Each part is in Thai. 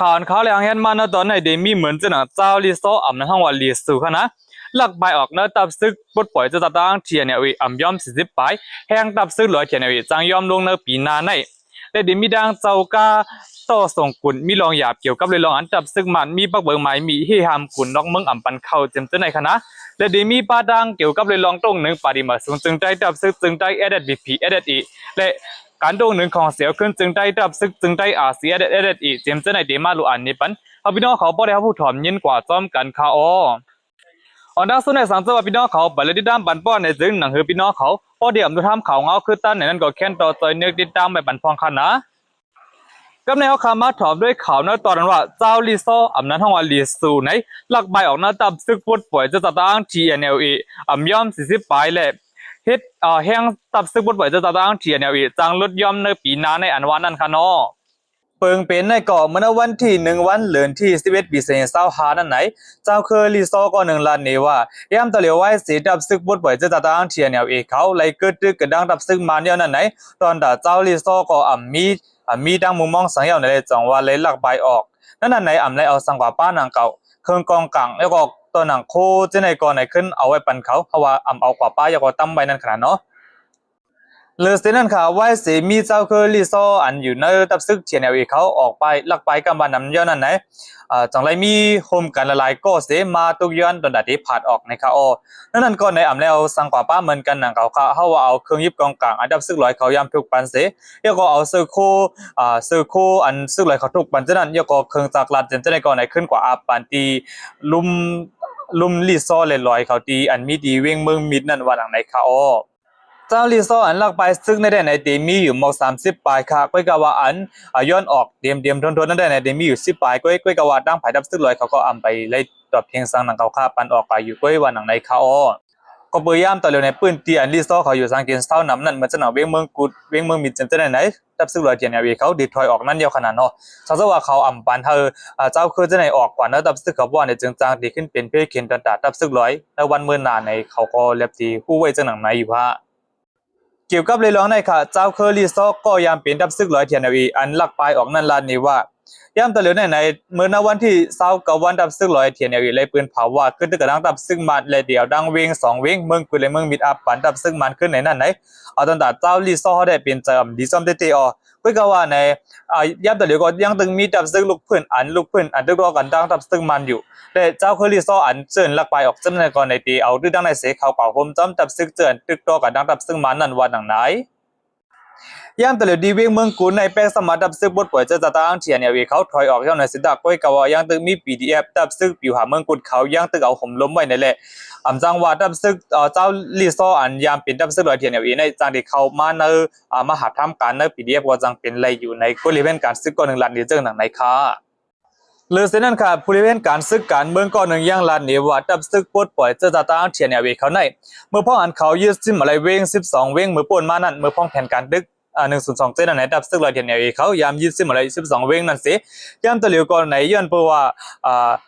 ข่าวเขาแรงเห็นมาในตอนในเดมีเหมือนจะหนังเจ้าลิโซอ่ำในห้องว่าลิสูค่ะนะหลักใบออกเนื้อตับซึกปลดปล่อยจะตั้งเทียนเนี่ยอ่ำย่อม40ไปแห้งตับซึกลอยเทียนเนี่ยจังย่อมลงในปีหน้าในและเดมีดังเจ้ากาต่อส่งกุลมีรองหยาบเกี่ยวกับเลยรองอันตับซึกมันมีปักเบิงไม้มีเฮฮามกุลนอกเมืองอ่ำปันเข้าเต็มตัวในคณะและเดมีปาดังเกี่ยวกับเลยรองตรงหนึ่งปฏิมาสูงจึงใจตับซึกจึงใจเอเดบีพีเอเดอีและการโด่งหนึ่งของเสียวขึ้นจึงได้ดับซึกจึงได้อาเซียเด็ดอีเจมส์ในเดมาลูอันนี้ปันเอาพี่น้องเขาบ่ได้เขาผู้ถ่อมยินกว่าซ้อมกันค่ะอันดับสุดในสังเกตว่าพี่น้องเขาบัลลังก์ด้านบันป้อนในจึงหนังคือพี่น้องเขาพอเดี๋ยวดูทำเขาเงาคือตั้นในนั้นก็แค่นต่อต่อยเนื้อติดตามไปบันพองคันนะก็ในเขาคำมาถอมด้วยข่าวนะตอนนั้นว่าเจ้าลิโซอำนั้นห้องว่าลิสูในหลักใบออกหน้าตับซึกปวดป่วยจะตั้ง TNLA อำย่อม40ปลายแหละเฮ็ดแห้งตับซึกปวดป่วยจะตั้ง TNLA จังลดย่อมในปีหน้าในอันวันนั้นค่ะเนาะเปิงเป็นในก่อเมื่อวันที่1 วันเดือนที่11ปี25นั่นไหนเจ้าเคอรีซอก็1 ล้านนี้ว่ายามตะเหลียวไว้สีดับซึกปวดป่วยจะตั้ง TNLA เขาไล่เกิดตึกกระดังดับซึกมาเดียวนั่นไหนตอนด่าเจ้ารีซอก็มีดังมุมมองสังเหี่ยวในเลยจังว่าเลยหลักใบออกนั่นไหนเลยเอาสังกว่าป้านางเก่าเครื่องกองกลางแล้วก็ตัวหนังโคจะในก่อนไหนขึ้นเอาไว้ปันเขาเพราะว่าเอากว่าป้ายก็ตั้มใบนั่นขนาดเนาะเลอเซนั่นค่ะไว้เสมีเจ้าเคอรีซออันอยู่ในตับซึกเทียนเอเขาออกไปลักไปกำบันนำเยอะนั่นไหนจังไรมีโฮมกันละลายก็เสมาตุกย้อนตอนดัดที่ผ่านออกในค่ะนั่นก่อนในแล้วสังกว่าป้าเหมือนกันหนังเขาเขาว่าเอาเครื่องยิบกองกลางอันดับซึกลอยเขายามทุกปันเสแล้วก็เอาเซอร์โคอันซึกลอยเขาทุกปันเท่านั้นแล้วก็เครื่องจักรลัดจะในก่อนไหนขึ้นกว่าอาปันตีลุมลีซอเลยลอยเขาตีอันมีดีเว้งเมืองมิดนั่นว่าหลังในค่ะเจ้าลีโซอันลักไปซึ่งในในเดมีอยู่หมอก30 ปลายค่ะก้อยกว่าอันย้อนออกเดียมทนนั่นในเดมีอยู่10 ปลายก้อยกว่าดังผายดับซึกลอยเขาก็อำไปไล่ตอบเพียงสังหนังเขาค่าปันออกไปอยู่ก้อยวันหนังในเขาก็เบยามต่อเร็วในปืนตีอันลีโซเขาอยู่สังเกตเท่าน้ำนั่นมันจะหนาเว้งเมืองกุดเว้งเมืองมิดจะไหนดับซึกลอยเทียนเอาเขาดิถอยออกนั่นเดียวขนาดเนาะชาวว่าเขาอำปันเจ้าคือจะไหนออกกว่าแล้วดับซึกเขาว่าในจึงจางดีขึ้นเป็นเพื่อเข็นตันดาดับซึกลอยแล้ววันเมื่อนานในเขาก็เล็บตีผู้ไว้จังหนังในอยู่ฮะเกี่ยวกับเลยร้องในค่ะเจ้าเคอรีซอกก็ยามเป็นดับซึกลอยเทียนวีอันลักไปออกนั่นลานนี้ว่ายามตะเหลียวในเมื่อวันที่20 กับวันดับซึกลอยเทียนวีเลยปืนเผาว่าขึ้นตึกกระดังดับซึกมันเลยเดียวดังเวง2 เวงเมืองกุเลยเมืองมิดอับปันดับซึกมันขึ้นในนั่นไหนเอาตอนตัดเจ้ารีซอเขาได้เป็นเจิมดีซ่อมเตอก็กว่าในยามตะเหลียวก็ยังตึงมีดับซึกลูกเพื่อนอันตึกรอกันดังดับซึกมันอยู่แต่เจ้าเคอรีซออันเจินลักไปออกจำในก่อนในตีเอาดื้อดังในเสเขาเป่าโฮมจำดับซึกเจินตึกรอกันดังดับซึกมันนั่นวันหนังไหนย่างตะเหลียวดีเวียงเมืองกุนในแป้งสมาดับซึกบดป่วยจะตั้งเทียนเนี่ยเขาถอยออกเท่าในสิดักก้อยกว่าย่างตึกมี PDF ดับซึกปิวหาเมืองกุนเขาย่างตึกเอาห่มล้มไว้ในแหละจังหวัดดับซึกเจ้าลีซออันยามเป็นดับซึกลอยเทียนเนี่ยในจังที่เขามาในมหาธรรมการใน PDF ว่าจังเป็นอะไรอยู่ในบริเวณการซึกก่อน1 ล้านนี้เจอหนังในค่ะเลือเส้นนั้นค่ะบริเวณการซึกการเมืองก่อน1ย่างลานนี้ว่าดับซึกปดป่วยจะตั้งเทียนเนี่ยเขาในเมื่อพ่ออันเขายืดซิมอะไรเวง12 เวงเมื่อป่นมานั่นเมื่อพ่อแผนการดึก102นั่นไหนดับซึกลอยเทียนเนี่ยเขายามยืดซิมอะไร12 เวงนั่นสิยามตะเหลียวก่อนไหนย้อนเพราะว่า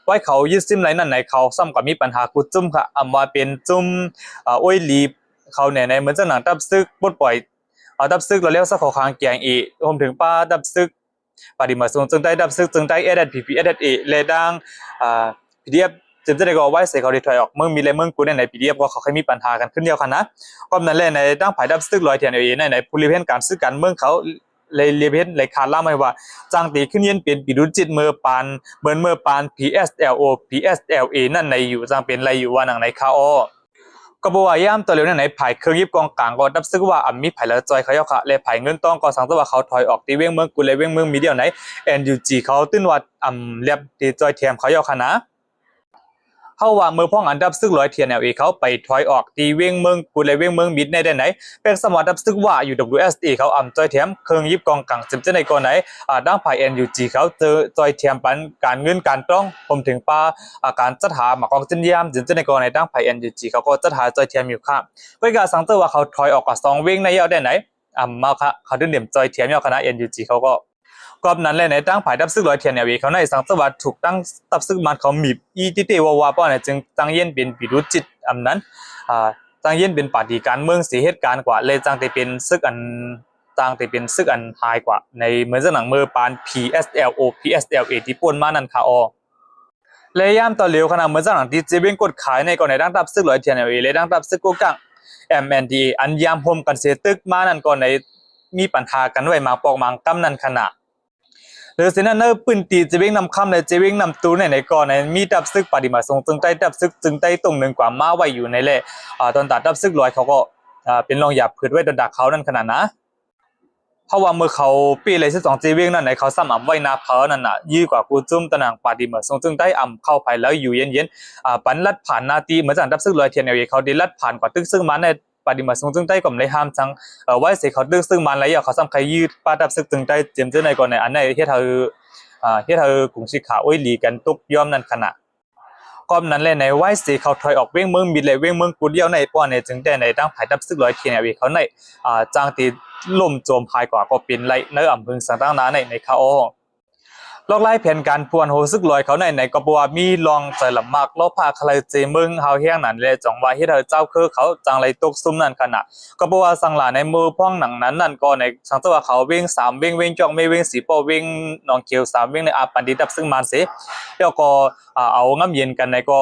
ไว้เขายืดซิมไรนั่นไหนเขาซ้ำกับมีปัญหากุดจุ่มค่ะว่าเป็นจุ่มอ้อยลีบเขาในเหมือนจะหนังดับซึกปดป่วยดับซึกเราเรียกสักขอคางแกงอีรวมถึงป้าดับซึกปฏิมาส่งจึงได้ดับซึกจึงได้เอเดดพีเอเดดเลดังพีดีเอฟจึงจะได้ก็ไว้เสียเขาดีถอยออกเมืองมีอะไรเมืองกูในพีดีเอฟก็เขาเคยมีปัญหากันขึ้นเดียวกันนะก็นั่นแหละในดังผายดับซึกลอยเทียนในบริเวณการซื้อการเมืองเขาเลยเรียนเลยคาดล่าไม่ว่าจังตีขึ้นเย็นเป็นปีดุจิตเมื่อปานเหมือนเมื่อปาน PSLO PSLA นั่นในอยู่จังเป็นอะไรอยู่ว่าหนังในคาก็บอกว่าย่ามตัวเร็วในไผ่เครื่องยิบกองกลางก็ดับซึกว่ามีไผ่แล้วจอยเขาเยาค่ะเลยไผ่เงินต้องก็สังตัวว่าเขาถอยออกตีเว้งเมืองกูเลยเว้งเมืองมีเดียวไหน NUG เขาตื้นว่าเรียบตีจอยเทียมเขาเยาค่ะนะเขาว่าเมื่อพ่องอันดับซึกลอยเทียนเขาไปถอยออกตีเว้งเมืองกูเลยเว้งเมืองมิดในได้ไหนเป็นสมอดับซึกว่าอยู่ WSE เขาจอยเทียมเครื่องยิบกองกลางจึงจะในก่อนไหนดังไผ่ NUG เขาเจอจอยเทียมปันการเงินการต้องผมถึงป้าการจัดหามากองจินยามจึงจะในก่อนไหนดังไผ่ NUG เขาก็จัดหาจอยเทียมอยู่ค่ะก็การสังเกตว่าเขาถอยออกกับ2 เว้งในยาวได้ไหนมาค่ะเขาดึงเหลี่ยมจอยเทียมยาวคณะ NUG เขาก็กอบนั้นเลยในตั้งผายดับซึกลอยเทียนเขาในสังสวัสดิ์ถูกตั้งตับซึกมันเขามีอีติเตวาวาป้อนจึงตั้งเย็นเป็นปิรุจิตนั้นตั้งเย็นเป็นปฏิการเมืองสีเหตุการณ์กว่าเลยจังได้เป็นซึกอัน จางที่เป็นซึกอันหายกว่าในเหมือนจะหนังมือปาน PSLO PSLA ที่ป่นมานั่นค่ะอ๋อเลยย่ามต่อเหลียวขนาดเหมือนจะหนังที่จีเบงกดขายในก่อนในดังตับซึกลอยเทียนเลยดังตับซึกกูกัง MNDA อันยามพมกันเสียตึกมานั่นก่อนในมีปัญหากันไว้มาปอกมังกำนั่นขนาดหรือสินั้นเนอปืนตีจีเวงนำคำในจีเวงนำตูในก่อนในมีดับซึกปฏิมาทรงจึงใต้ดับซึกจึงใต้ตรงหนึ่งกว่ามาไว้อยู่ในแหละตอนตัดดับซึกลอยเขาก็เป็นรองหยาบผืดไว้โดนดักเขานั่นขนาดนะเพราะว่าเมื่อเขาปีเลย12จีเวงนั่นไหนเขาซ้ำอ่ำไว้นาเพอนั่นน่ะยี่กว่ากูจุ่มตะนางปฏิมาทรงจึงใต้อ่ำเข้าไปแล้วอยู่เย็นๆปันลัดผ่านนาทีเหมือนจากดับซึกลอยเทียนเอาเขาได้ลัดผ่านกว่าตึกซึ่งมันในปฏิมาทรงจึงใต้ก็ไม่ได้ห้ามจังไว้เสียเขาตึกซึ่งมันแล้วเขาซ้ำใครยืดปาดับซึกจึงใต้เจียมเจ้าในก่อนในอันในที่เธอที่เธอกรุงชิขาอ้อยหลีกันตุกย่อมนั่นขณะก่อนนั้นเลยในไว้สีเขาถอยออกเว้งเมืองมิดเลยเว้งเมืองกูเดียวในป้อนในจึงแต่ในตั้งภายดับซึกลอยเทียนเอาเขาในจางตีล่มโจมภายกว่าก็เป็นไรในอำเภอสังตั้งนาในเขาลอกไล่แผนการพวนโหซึกลอยเขาในก็บอกว่ามีลองใจลำมากลบพาใครเจมึงเฮาแห้งนั่นเลยจังว่าที่เธอเจ้าคือเขาจังไรตกซุ่มนั่นขณะก็บอกว่าสังหลาในมือพ้องหนังนั้นนั่นก็ในสังตัวเขาเว้ง3เว้งจ่องไม่เว้งสีโปเว้งน้องเกียว3เว้งในอาปันดิดับซึ่งมันเสียแล้วก็เอาง่ำเย็นกันในก็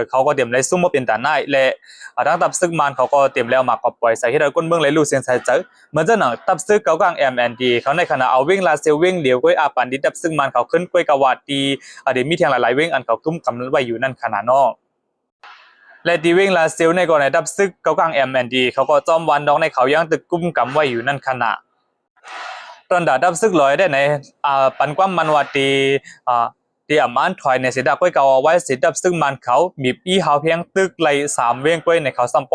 เขาก็เตรียมไรซุ่มมาเป็นแต่หน้าและทั้งตับซึกมันเขาก็เตรียมแล้วมาก็ปล่อยใส่ที่เราก้นเบื้องไรลู่เสียงใส่เจอเหมือนจะหนังตับซึกเขากลาง MND เขาในขณะเอาวิ่งลาเซลวิ่งเหลียวก้อยอาปันดิตับซึกมันเขาขึ้นก้อยกวาดดีเดี๋ยวมีเทียงหลายๆวิ่งอันเขาคุ้มกำไว้อยู่นั่นขนาดนอกและดีวิ่งลาเซลในก่อนในตับซึกเขากลาง MND เขาก็จอมวันดองในเขายังตึกกุ้มกำไว้อยู่นั่นขนาดตอนดับซึกลอยได้ในปันความมันวัตีที่อ่ำมันถอยในเสดาก้อยเก่าเอาไว้เสดับซึ่งมันเขามีอีเฮาเพียงตึกเลย3เว้งก้อยในเขาซัมโป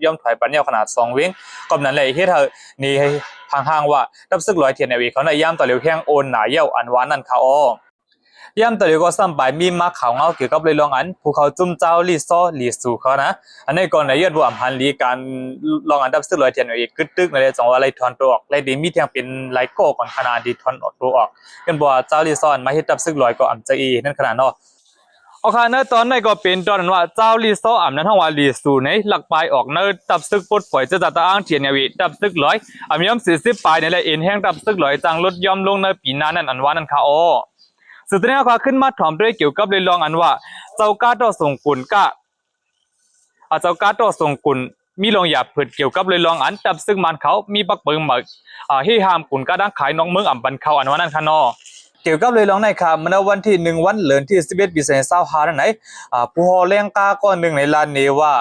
ย่อมถอยปันยาวขนาด2เว้งก่อนนั้นเลยที่เธอนี่ห่างๆว่าดับซึ่งลอยเทียนเอาเขาในย่ำต่อเร็วเพียงโอนหนาเย้าอันวานนั่นเขาย่ำต่อเร็วก็ซ้ำไปมีมาข่าวเงาเกี่ยวกับเลยลองอันภูเขาจุ่มเจ้าลีซ้อลีสู่เขานะอันนี้ก่อนในยอดรวมพันลีการลองอันดับซึ่งลอยเทียนเอากึดตึกในเลยจังว่าอะไรทอนตัวออกเลยดีมีเทียงเป็นไลโก้ก่อนขนาดดีทอนตัวออกกันบอกเจ้าลีซ้อนมาเฮ็ดดับซึ่งลอยก็อ่ำจะอีนั่นขนาดเนาะโอเคเนอตอนในก็เป็นตอนนั้นว่าเจ้าลีซ้ออ่ำนั้นทั้งว่าลีสู่ในหลักปลายออกเนอดับซึกปลดปล่อยจะจัดอ้างเทียนเอาดับซึกลอยอ่ำย่อม40ปลายในเลยเอ็นแห้งดับซึกลอยจังลดย่อมลงในปีหน้านั่นอันว่านั่นค่ะสุดท้ายก็ขึ้นมาถอมด้วยเกี่ยวกับเลยลองอันว่าเจ้ากาต่อส่งกุลก็เจ้ากาต่อส่งกุลมีลองหยาบผืดเกี่ยวกับเลยลองอันดับซึ่งมันเขามีปักเปิงหมึกที่ห้ามกุลก็ดังขายน้องเมืองอ่ำบันเขาอันว่านั่นค่ะนอเกี่ยวกับเลยลองในครับเมื่อวันที่1วันเดือนที่11ปี2025นั่นไหนผู้ฮอเลี้ยงกาก้อนหนึ่งในลานเนว่า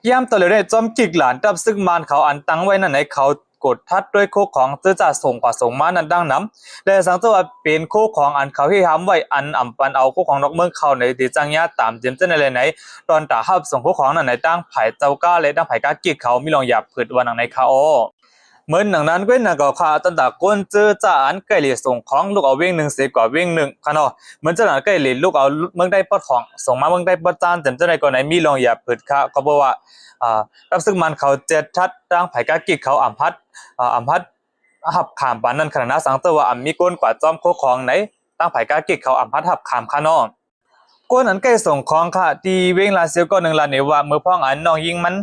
ยามตะเลยได้จอมกิกหลานดับซึ่งมันเขาอันตั้งไว้นั่นไหนเขากดทัดด้วยโคของจะจะส่งกว่าส่งมานั้นดังน้ำและสังเกตว่าเป็นโคของอันเขาที่ทำไว้อันอ่ำปันเอาโคของนกเมืองเขาในตีจังยาตามเต็มเจ้าในเลยไหนตอนตาหับส่งโคของนั้นในตั้งไผ่เจ้าก้าและตั้งไผ่ก้ากิกเขามีลองหยาบผืดวันในเขาเหมือนหนังนั้นก็หนังก็ขาตั้งแต่ก้นเจอจานใกล้เหลี่ยส่งของลูกเอาเว้ง10กว่าเว้ง1ค่ะเนาะเหมือนจะหนังใกล้เหลี่ยลูกเอาเมืองได้ปดของส่งมาเมืองได้ปดจานเต็มเจ้าในก่อนไหนมีลองหยาบผืดค่ะก็บอกว่ารับซึ่งมันเขาเจ็ดทัดตั้งไผ่ก้ากิกเขาอ่ำพัดหับขามปานนั้นขนาดสังเตว่ามีก้นกว่าจอมโคของไหนตั้งไผ่ก้ากิกเขาอ่ำพัดหับขามข้านอกก้นนั้นใกล้ส่งของค่ะตีเว้งลาเซียวก็หนึ่งลาเนว่าเมื่อพ่องอันน้องยิงมัน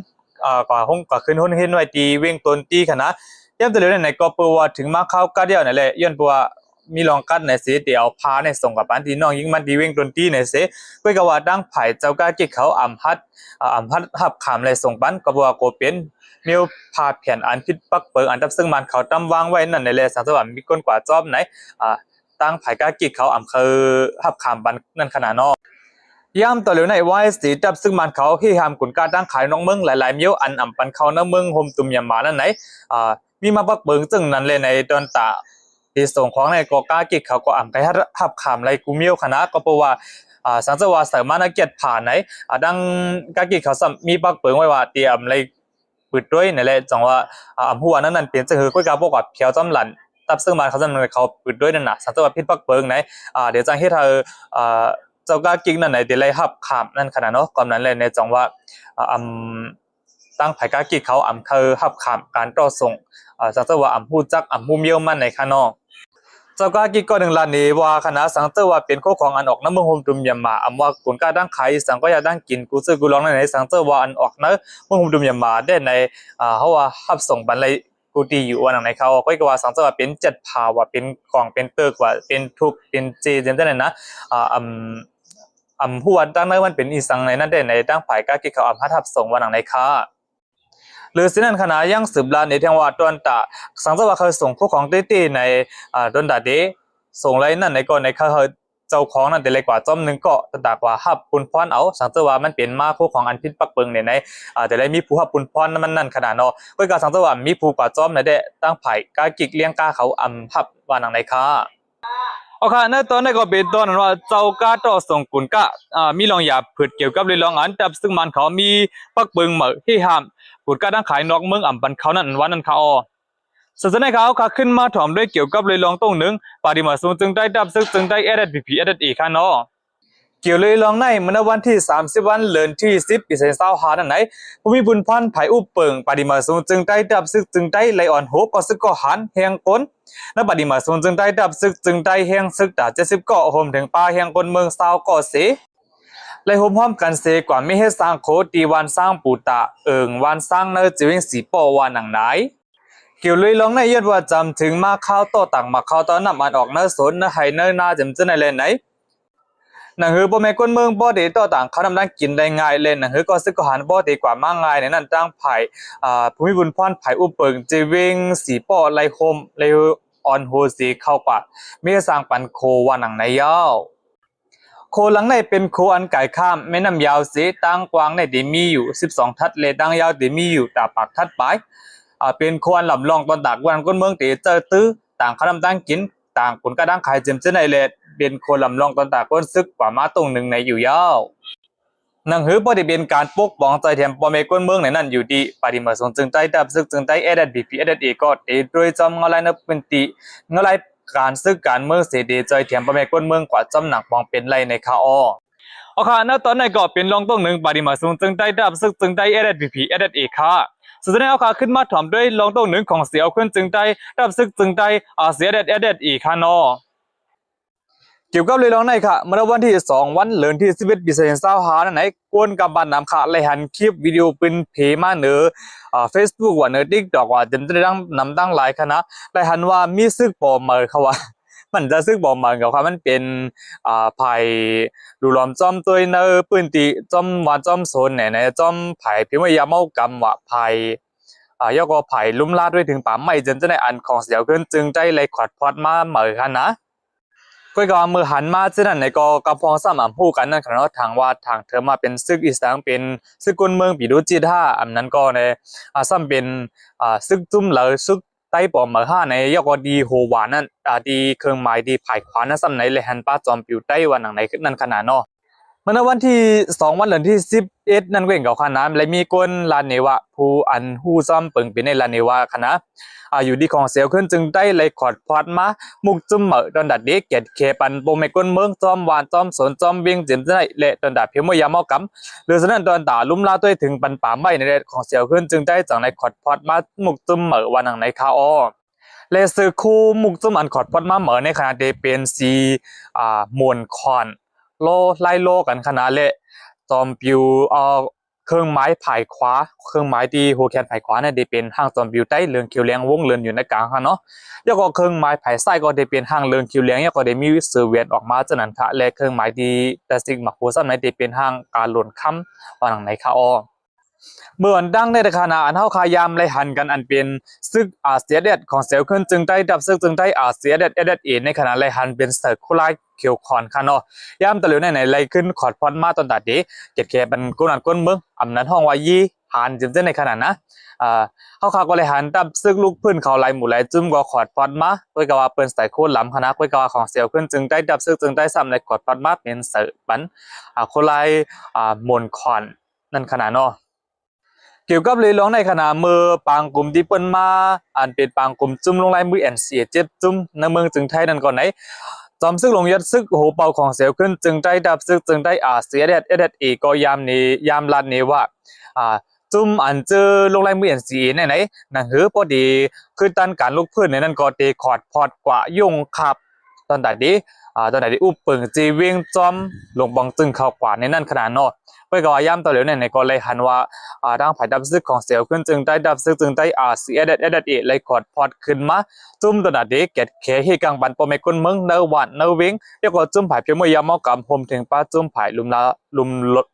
กว่าห้องกว่าขึ้นหุ้นเห็นไว้ตีเว้งต้นตีขนาดย่ำจะเหลือในก็เปว่าถึงมาเข้าก็เดียวนั่นแหละย้อนปัวมีลองกัดในเสียเดียวพาในส่งกับปันตีน้องยิงมันตีเว้งต้นตีในเสียก็กว่าตั้งไผ่เจ้าก้ากิกเขาอ่ำพัดหับขามเลยส่งปันก็บอกว่าโกเป็นมีพาเพียนอันพิษปักเปิงอันดับซึ่งมันเขาตั้มวางไว้นั่นในเลยสังสวรรค์มีก้นกว่าจอบไหนตั้งไผ่ก้ากิกเขาอ่ำคือหับขามบันนั่นขนาดนอย่ำต่อเหลียวในไว้สีดับซึ่งมันเขาที่ทำกุนการตั้งขายน้องเมืองหลายๆเมี้ยวอันอ่ำปันเขาน้องเมืองโฮมตุ่มยำมานั่นไหนมีมาปักเปิงซึ่งนั่นเลยในตอนตาที่ส่งของในกอก้ากิกเขาก็อ่ำไปหับขามไรกูเมี้ยวคณะก็เพราะว่าสังสวรรค์เสริมมานักเกียรติผ่านไหนดังกากิเขามีปักเปิงไว้ว่าเตรียมไรปิดด้วยในแหละจังว่าหัวนั้นเปลี่ยนจะคือก้อยกาบอกว่าเพียวจำหลันตับซึ่งมาเขาจำเขาปิดด้วยนั่นน่ะสังเกตว่าพิษปักเปิงไหนเดี๋ยวจะให้เธอเจ้ากากิกนั่นไหนเดี๋ยวไล่หับขามนั่นขนาดเนาะก่อนนั้นเลยในจังว่าตั้งไผ่กากิกเขาคือหับขามการต่อส่งสังเกตว่าหูจักหูเมียวมันในข้างนอกเจ้ากากิก็หนึ่งลานนี้ว่าคณะสังเตว่าเป็นโคของอันออกน้ำเมืองโฮมดุมยามาว่ากุนกาดั้งไข่สังก็อยากดั้งกินกูซื้อกูร้องในสังเตว่าอันออกเนื้อเมืองโฮมดุมยามาได้ในเขาว่าหับส่งบันไลก กูตีอยู่วันไหนเขาก็ว่าสังเกตว่าเป็นจัดพาว่าเป็นกล่องเป็นเติกว่าเป็นทุกเป็นเจเจนได้นะผู้วันตั้งในวันเป็นอีสังในนั่นได้ในตั้งฝ่ายก้ากิเขาพัทับส่งวันไหนค่ะหรือสินั้นขณะยังสืบลานในทางว่าตอนตาสังเกตว่าเขาส่งผู้ของตีในตอนตาเดส่งไรนั่นในก่อนในเขาเจ้าของนั่นแต่เล็กกว่าจอมหนึ่งก็ตากว่าฮับปุนพรเอาสังเกตว่ามันเป็นมาผู้ของอันพิษปักเปิงในแต่ได้มีผู้ฮับปุนพรนั่นขนาดเนาะก็การสังเกตว่ามีผู้กว่าจอมในได้ตั้งไผ่ก้ากิกเลี้ยงก้าเขาฮับว่านังในค่ะโอเคในตอนนี้ก็เป็นตอนนั้นว่าเจ้าก้าต่อส่งกุนก้ามีลองหยาผืดเกี่ยวกับเรื่องลองอันแต่ซึ่งมันเขามีปักเปิงเหมือที่ห้ามกุนก้าตั้งขายนอกเมืองบันเขานั่นวันนั้นเขาส่วนในเขาขึ้นมาถ่อมด้วยเกี่ยวกับเลยลองตรงหนึ่งปฏิมาสูงจึงได้ดับซึกจึงได้ADPPอีกค่ะเนาะเกี่ยวเลยลองในเมื่อวันที่30วันเดือนที่10ปี2025นั่นไหนผู้มีบุญพันธ์ไผ่อุปเปิงปฏิมาสูงจึงได้ดับซึกจึงได้ไลออนโหก็ซึกก็หันแหงก้นและปฏิมาสูงจึงได้ดับซึกจึงได้แหงซึกด่า70ก็โฮมถึงป่าแหงก้นเมืองซาวก็เสไล่โฮมห้อมกันเสกว่าไม่ให้สร้างโคตีวันสร้างปูตาวันสร้างเนอจิวิงสีปอวานังไหนเกี่ยวเลยลองในยอดว่าจำถึงมาเข้าโตต่างมาเข้าตอนนำอันออกเนื้อสนเนื้อไห้เนื้อนาจำจะในเลนไหนหนังหือพ่อแม่คนเมืองบ่ได้โตต่างเขาทำได้กินได้ง่ายเลยหนังหือก็ซึกก็หันบ่ได้กว่ามากง่ายในนั้นตั้งไผ่ภูมิบุญพรไผ่อุปเปิงจีวิงสีปอไลโฮมไลออนโฮสีเข้ากว่ามีสร้างปันโคว่าหนังในยาวโคหลังในเป็นโคอันไก่ข้ามแม่น้ำยาวสีตั้งกว้างในดีมีอยู่12ทัดเลยตั้งยาวดีมีอยู่ตาปากทัดปลายเป็นควรลำลองตอนตากวันก้นเมืองตีเจอตื้อต่างขนมตั้งกินต่างผลกระดังขายเจมเจนในเลดเป็นควรลำลองตอนตากก้นซึกกว่ามาตรงหนึ่งในอยู่ยาวหนังหือบ่ได้เป็นการปกป้องใจแถมปอเมก้นเมืองในนั้นอยู่ดีปฏิมาสงจึงใจดับซึกจึงใจADPPก็โดยจำเงาไรนับเป็นตีเงาไรการซึกการเมืองเสดีใจแถมปอเมก้นเมืองกว่าจำหนักปองเป็นไรในคาอโอเคณตอนนี้ก็เป็นลองต้องหนึ่งปฏิมาสงจึงใจดับซึกจึงใจADPPค่ะสุดท้ายเอาขาขึ้นมาถ่อมด้วยลองต้นหนึ่งของเสียวขึ้นจึงได้รับซึกจึงได้เสียอีกค่ะเนาะเกี่ยวกับเลยลองในค่ะเมื่อวันที่2วันเดือนที่11ปี2025นั่นไหนกวนกับบ้านน้ำค่ะเลยหันคลิปวิดีโอเป็นเพมาเนอFacebook ว่าเนอ TikTok ว่าจะได้นำตั้งหลายคณะเลยหันว่ามีซึกปลอมมาเขาว่ามันจะซึกปลอมมากับมันเป็นไผ่ดูล้อมจอมตัวเนอปืนตีจอมว่าจอมโซนเนี่ยในจอมไผ่พิมพ์ยาเมากำว่าไผ่ยกอไผ่ลุ่มลาดด้วยถึงป่าไม้จนจะได้อันของเสียวขึ้นจึงได้เลยขอดพอดมาเหมือกันนะก็ก็มือหันมาเช่นนั้นในก็กระพองซ้ำอ่ำพู้กันนั่นขณะทางว่าทางเธอมาเป็นซึกอีสานเป็นซึกกุนเมืองปีดูจีท่าอันนั้นก็ในซ้ำเป็นซึกจุ่มเหลือซึกใต้ปอมมาห้าในยกอดีโฮวานั่นดีเครื่องหมายดีไผ่ขวานั่นซ้ำในเลยหันป้าจอมปิวใต้วันหนังในนั่นขนาดเนาะเมื่อวันที่2วันเดือนที่11นั่นก็เองกับคณะและมีคนลานเนวะผู้อันฮู้ซ้ำเปิงเป็นในลานเนวะคณะอยู่ดีของเสียวขึ้นจึงได้เลยขอดพอดมามุกจุ่มเหมือตอนดัดเด็กเกียดเคปันโปเมก้นเมืองจอมวานจอมสนจอมเบียงเจียมได้เละตอนดัดเพียงมวยาเมากำหรือฉะนั้นตอนตาลุ่มลาตัวถึงปันป่าไม้ในเด็ดของเสียวขึ้นจึงได้จากในขอดพอดมามุกจุ่มเหมือวันหนังในคาอเลเซอร์คูมุกจุ่มอันขอดพอดมาเหมือในขณะเดเป็นซีมวนคอนโลไล่โลกันขนาดเละจอมปิวเครื่องไม้ไผ่ขวาเครื่องไม้ที่โฮแคนไผ่ขวาเนี่ยได้เป็นห้างจอมปิวใต้เรืองคิวเลี้ยงวงเรือนอยู่ในกลางค่ะเนาะแล้วก็เครื่องไม้ไผ่ไส้ก็ได้เป็นห้างเรืองคิวเลี้ยงแล้วก็ได้มีเซอร์เวียนออกมาจากนั้นค่ะและเครื่องไม้ที่แต่สิ่งหมักโฮซ้ำในได้เป็นห้างการหล่นค้ำวันหลังในค่ะเมื่อวันดังในขณะอันเฮาคายามไล่หันกันอันเป็นซึกเสียเด็ดของเซลขึ้นจึงได้ดับซึกจึงได้เสียเด็ดในขณะไล่หันเป็นเสิร์ฟคุไลเขียวคอนค่ะเนาะยามตะเหลียวไหนไล่ขึ้นขอดพอดมาตอนตัดดีเก็ดแค่เป็นก้นอันก้นเมืองอำนั้นห้องวายีหันจึงในขณะนะเฮาคาก็ไล่หันดับซึกลูกพื้นเขาไล่หมู่ไล่จุ่มก็ขอดพอดมาก้อยกว่าเปิ้นใส่โคตรล้ำคณะก้อยกว่าของเซลขึ้นจึงได้ดับซึกจึงได้ซ้ำในขอดพอดมาเป็นเสิร์ฟปันคุไลมนคอนนั่นขณะเนาะเกี่ยวกับเลยร้องในขณะมือปางกลุ่มที่เปิ้นมาอันเป็นปางกลุ่มจุ่มลงลายมือNC7จุ่มในเมืองจึงไทยนั่นก่อนไหนจอมซึกลงยัดซึกโหเป่าของเสียวขึ้นจึงได้ดับซึกจึงได้เสียเด็ดก็ยามนี้ยามลัดนี้ว่าจุ่มอันเจอลงลายมือNCไหนนั่นหือพอดีคือตันการลุกพื้นในนั้นก็ตีขอดพอดกว่ายุ่งขับตอนตัดดี ตอนไหนที่อุปเปิงจีเวียงจอมลงบังจึงเข้ากว่าในนั่นขนาดเนาะเพื่อก็ย้ำต่อเหลวในก็เลยหันว่าทางฝ่ายดับซึกของเสียวขึ้นจึงได้ดับซึกจึงได้CSDSDเลยกดพอดขึ้นมาจุ่มตัวนั้นเด็กเกตเคให้กลางบันปอมไม่ก้นเมืองเนวันเนวิงเรียกว่าจุ่มผายเพียงเมื่อยามเมากำพมถึงป้าจุ่มผายลุม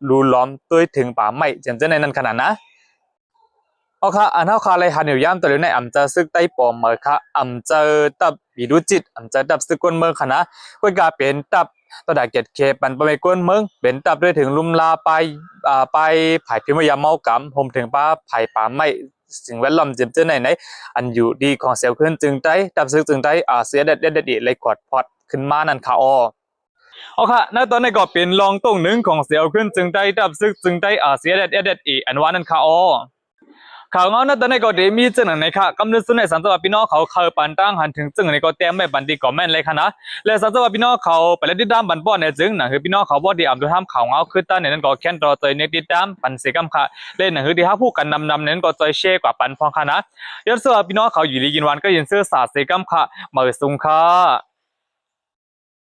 ลูล้อมด้วยถึงป่าไม้เจนเจนในนั้นขนาดนะเอาค่ะอันเท่าคาเลยหันอยู่ย่ำตัวเหลวในอ่ำจะซึกได้ปอมเมื่อค่ะอ่ำจะตับบีดูจิตอ่ำจะดับซึกก้นเมืองขนาดก็กลายเป็นตับตัวดาเกตเคปันปอมไม่ก้นเมืองเป็นตับด้วยถึงลุมลาไปผายเพียงเมื่อยามเมากำพมถึงป้าผายป่าไม้สิ่งแวดล้อมเจนเจนในอันอยู่ดีของเซลล์ขึ้นจึงได้ดับซึกจึงได้เสียเด็ดเลยกดพอดขึ้นมานั่นค่ะเอาค่ะณตอนนี้ก็เป็นลองตรงหนึ่งของเสียวขึ้นจึงได้ดับซึกจึงได้เสียเด็ดอันว่านั่นค่ะข่าวเงาณตอนนี้ก็ได้มีจึงในค่ะกำลังสุดในสันสวัสดิ์พี่น้องเขาเคยปันตั้งหันถึงจึงในก็เต็มไม่บันดีก็แม่นเลยค่ะนะและสันสวัสดิ์พี่น้องเขาไปเล่นติดตามบันป้อนในจึงนั่นคือพี่น้องเขาบอกดีอ่ำตัวทำข่าวเงาขึ้นตั้งในนั้นก็แค่นรอตัวในติดตามปันเสกำค่ะเล่นนั่นคือที่ห้าผู้กันนำนั้นก็จอยเช่กว่าปันฟองค่ะนะยศสวัสดิ์พี่น้องเขาอยู่ดีกินวันก็ยินเสื้อสาดเสกำค่ะมาสุงค่ะ